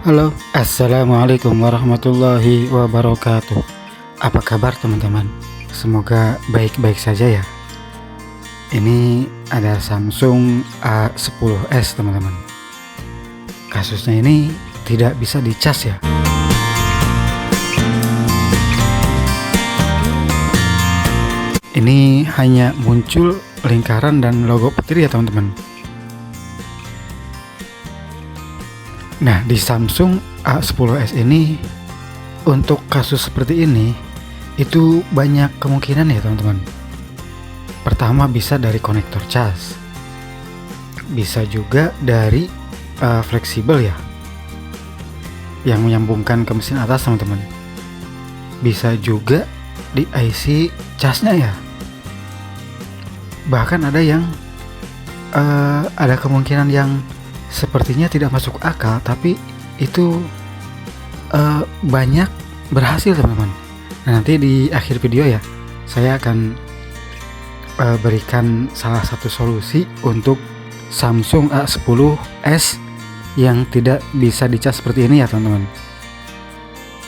Halo, assalamualaikum warahmatullahi wabarakatuh. Apa kabar teman-teman? Semoga baik-baik saja ya. Ini ada Samsung A10s teman-teman. Kasusnya ini tidak bisa dicas ya. Ini hanya muncul lingkaran dan logo petir ya teman-teman. Nah, di Samsung A10s ini untuk kasus seperti ini itu banyak kemungkinan ya teman-teman. Pertama bisa dari konektor cas, bisa juga dari fleksibel ya, yang menyambungkan ke mesin atas teman-teman. Bisa juga di IC casnya ya. Bahkan ada yang ada kemungkinan yang sepertinya tidak masuk akal, tapi itu banyak berhasil teman-teman. Nah, nanti di akhir video ya saya akan berikan salah satu solusi untuk Samsung A10s yang tidak bisa dicas seperti ini ya teman-teman.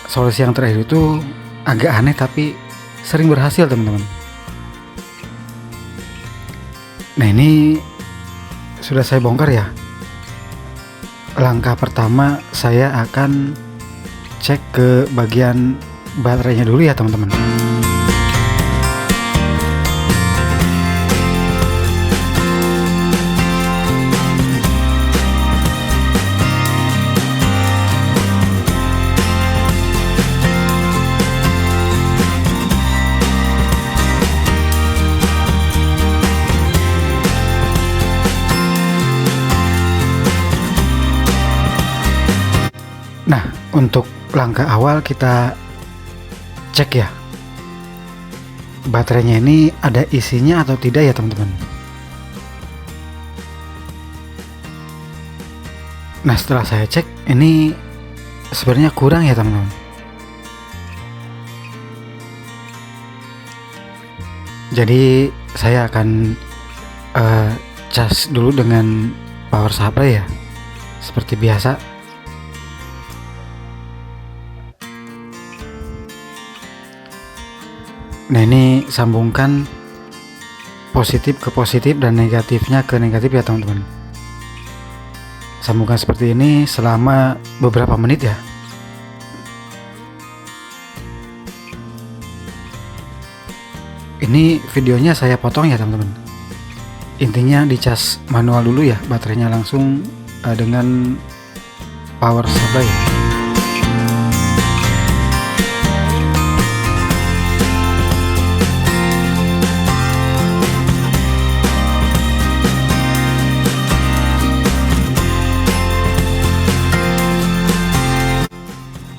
Solusi yang terakhir itu agak aneh tapi sering berhasil teman-teman. Nah, ini sudah saya bongkar ya. Langkah pertama saya akan cek ke bagian baterainya dulu ya teman-teman. Nah, untuk langkah awal kita cek ya baterainya ini ada isinya atau tidak ya teman-teman. Nah, setelah saya cek ini sebenarnya kurang ya teman-teman. Jadi saya akan cas dulu dengan power supply ya, seperti biasa. Nah, ini sambungkan positif ke positif dan negatifnya ke negatif ya teman-teman. Sambungkan seperti ini selama beberapa menit ya. Ini videonya saya potong ya teman-teman. Intinya dicas manual dulu ya, baterainya langsung dengan power supply.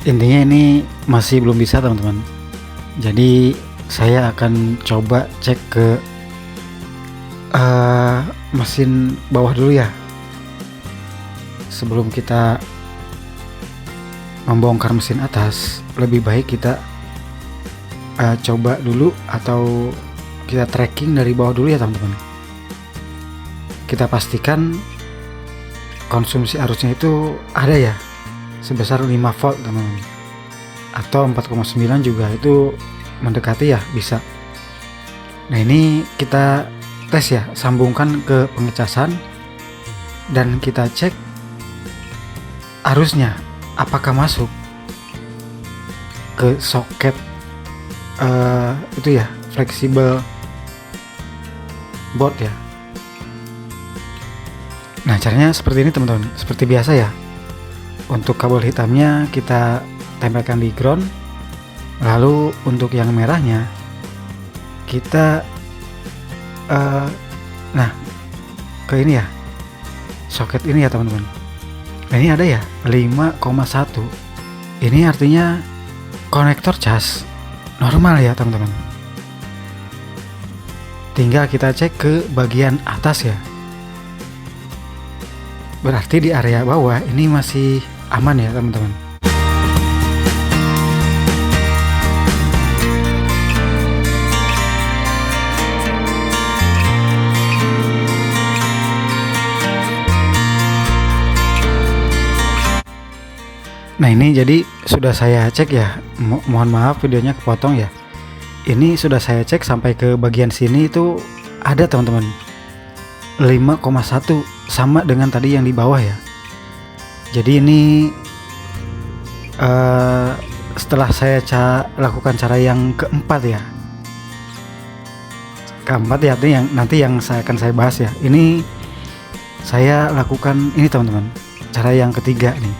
Intinya ini masih belum bisa teman-teman. Jadi saya akan coba cek ke mesin bawah dulu ya. Sebelum kita membongkar mesin atas, lebih baik kita coba dulu atau kita tracking dari bawah dulu ya teman-teman. Kita pastikan konsumsi arusnya itu ada ya, sebesar 5 volt teman-teman, atau 4,9 juga itu mendekati ya, bisa. Nah, ini kita tes ya, sambungkan ke pengecasan dan kita cek arusnya apakah masuk ke soket itu ya, fleksibel board ya. Nah, caranya seperti ini teman-teman, seperti biasa ya. Untuk kabel hitamnya kita tempelkan di ground, lalu untuk yang merahnya kita nah ke ini ya, soket ini ya teman-teman. Nah, ini ada ya 5,1. Ini artinya konektor cas normal ya teman-teman. Tinggal kita cek ke bagian atas ya, berarti di area bawah ini masih aman ya teman-teman. Nah ini jadi sudah saya cek ya, mohon maaf videonya kepotong ya. Ini sudah saya cek sampai ke bagian sini itu ada teman-teman 5,1, sama dengan tadi yang di bawah ya. Jadi ini setelah saya lakukan cara yang keempat ya, keempat ya, nanti yang akan saya bahas ya. Ini saya lakukan ini teman-teman, cara yang ketiga nih.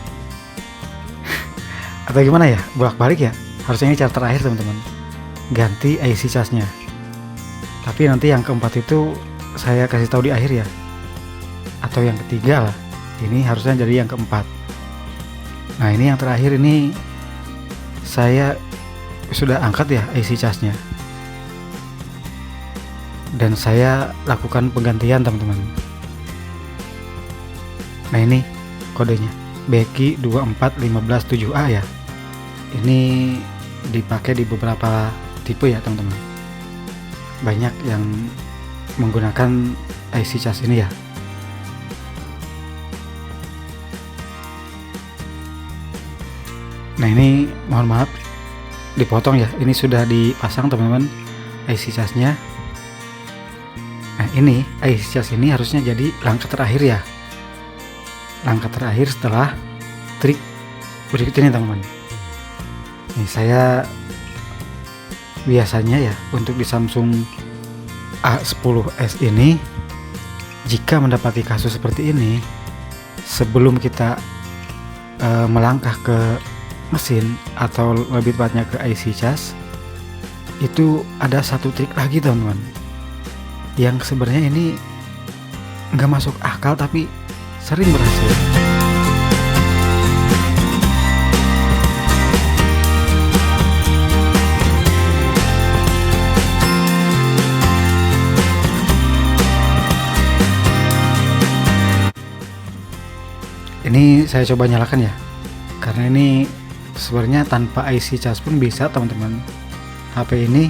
Atau gimana ya, bolak-balik ya, harusnya ini cara terakhir teman-teman, ganti IC charge-nya. Tapi nanti yang keempat itu saya kasih tahu di akhir ya, atau yang ketiga lah. Ini harusnya jadi yang keempat. Nah ini yang terakhir, ini saya sudah angkat ya IC charge-nya, dan saya lakukan penggantian teman-teman. Nah ini kodenya Beki 24157A ya. Ini dipakai di beberapa tipe ya teman-teman. Banyak yang menggunakan IC charge ini ya. Nah ini mohon maaf dipotong ya. Ini sudah dipasang teman-teman IC charge-nya. Nah ini IC charge ini harusnya jadi langkah terakhir ya. Langkah terakhir setelah trik berikut ini teman-teman. Ini saya biasanya ya untuk di Samsung A10s ini, jika mendapati kasus seperti ini, sebelum kita melangkah ke mesin atau lebih tepatnya ke IC charge, itu ada satu trik lagi teman-teman, yang sebenarnya ini nggak masuk akal tapi sering berhasil. Ini saya coba nyalakan ya, karena ini sebenarnya tanpa IC charge pun bisa teman-teman. HP ini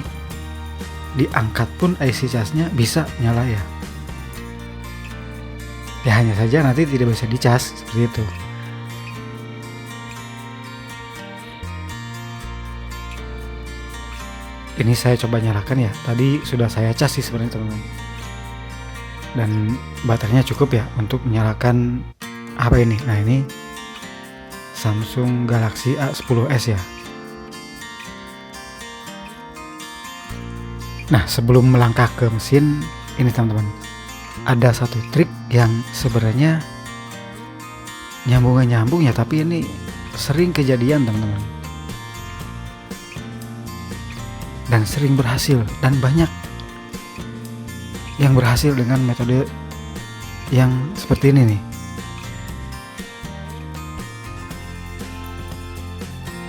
diangkat pun IC charge-nya bisa nyala ya. Ya hanya saja nanti tidak bisa dicas seperti itu. Ini saya coba nyalakan ya. Tadi sudah saya cas sih sebenarnya teman-teman. Dan baterainya cukup ya untuk menyalakan apa ini. Nah ini Samsung Galaxy A10s ya. Nah sebelum melangkah ke mesin ini teman-teman, ada satu trik yang sebenarnya nyambung ya, tapi ini sering kejadian teman-teman, dan sering berhasil, dan banyak yang berhasil dengan metode yang seperti ini nih.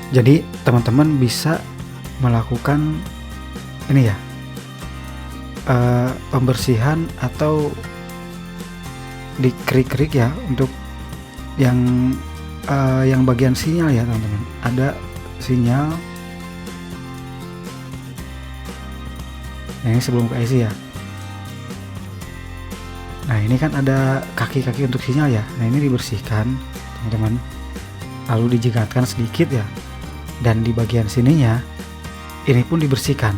Jadi teman-teman bisa melakukan ini ya, pembersihan atau dikrik-krik ya untuk yang bagian sinyal ya teman-teman. Ada sinyal. Nah ini sebelum ke IC ya. Nah ini kan ada kaki-kaki untuk sinyal ya. Nah ini dibersihkan teman-teman, lalu dijegatkan sedikit ya. Dan di bagian sininya ini pun dibersihkan.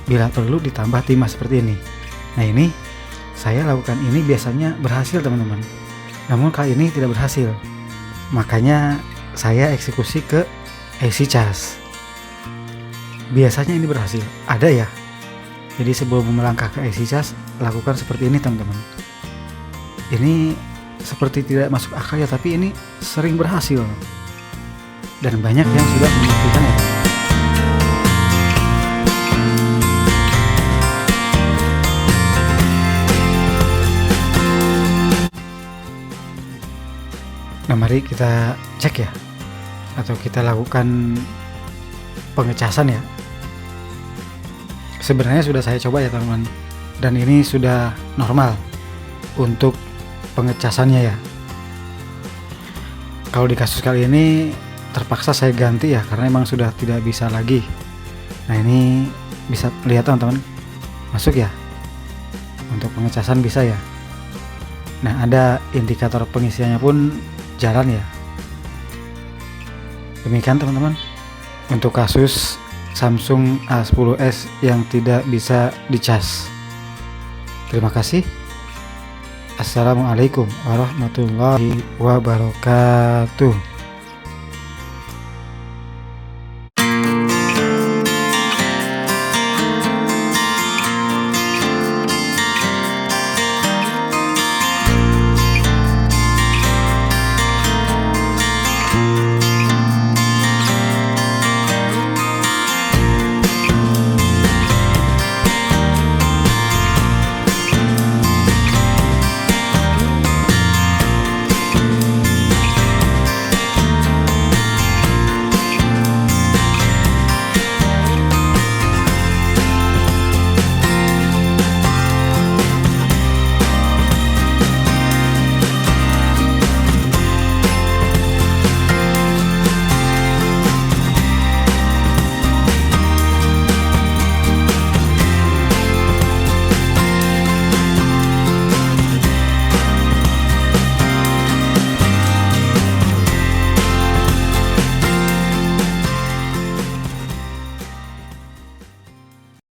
Bila perlu ditambah timah seperti ini. Nah ini saya lakukan ini biasanya berhasil teman-teman, namun kali ini tidak berhasil. Makanya saya eksekusi ke IC charge. Biasanya ini berhasil, ada ya. Jadi sebelum melangkah ke IC charge, lakukan seperti ini teman-teman. Ini seperti tidak masuk akal ya, tapi ini sering berhasil. Dan banyak yang sudah membuktikan ya. Nah mari kita cek ya, atau kita lakukan pengecasan ya. Sebenarnya sudah saya coba ya teman-teman, dan ini sudah normal untuk pengecasannya ya. Kalau di kasus kali ini terpaksa saya ganti ya, karena memang sudah tidak bisa lagi. Nah ini bisa lihat teman-teman, masuk ya, untuk pengecasan bisa ya. Nah ada indikator pengisiannya pun jalan ya. Demikian teman-teman untuk kasus Samsung A10s yang tidak bisa dicas. Terima kasih. Assalamualaikum warahmatullahi wabarakatuh.